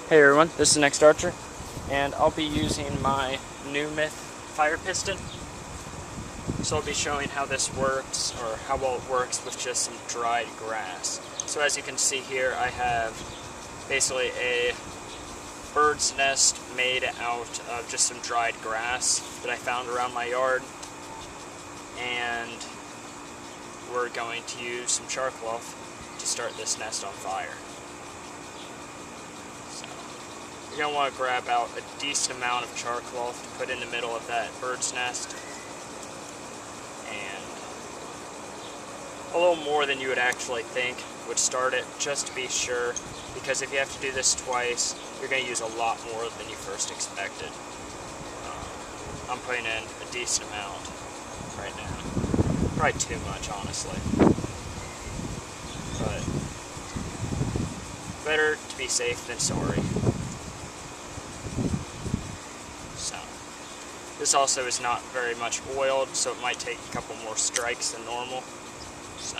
Hey everyone, this is Next Archer, and I'll be using my new Myth fire piston. So I'll be showing how this works, or how well it works with just some dried grass. So as you can see here, I have basically a bird's nest made out of just some dried grass that I found around my yard. And we're going to use some charcoal to start this nest on fire. You're going to want to grab out a decent amount of charcoal to put in the middle of that bird's nest. And a little more than you would actually think would start it, just to be sure, because if you have to do this twice, you're going to use a lot more than you first expected. I'm putting in a decent amount right now. Probably too much, honestly. But better to be safe than sorry. So, this also is not very much oiled, so it might take a couple more strikes than normal. So,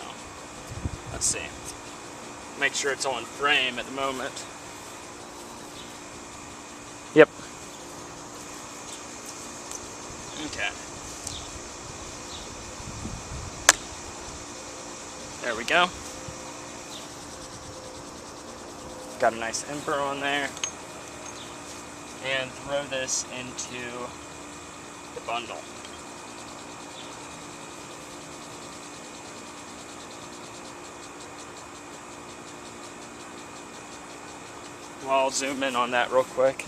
let's see. Make sure it's on frame at the moment. Yep. Okay. There we go. Got a nice ember on there. And throw this into the bundle. Well, I'll zoom in on that real quick.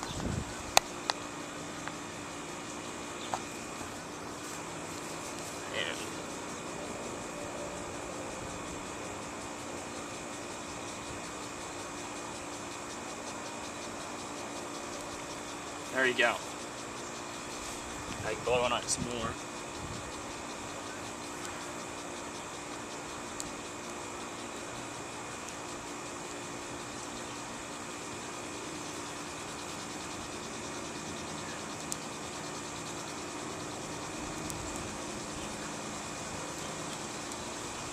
And there you go. I can blow on it some more.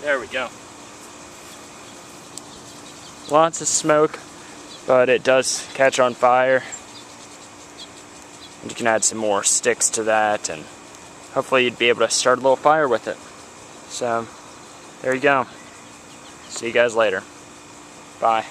There we go. Lots of smoke, but it does catch on fire. And you can add some more sticks to that, and hopefully you'd be able to start a little fire with it. So, there you go. See you guys later. Bye.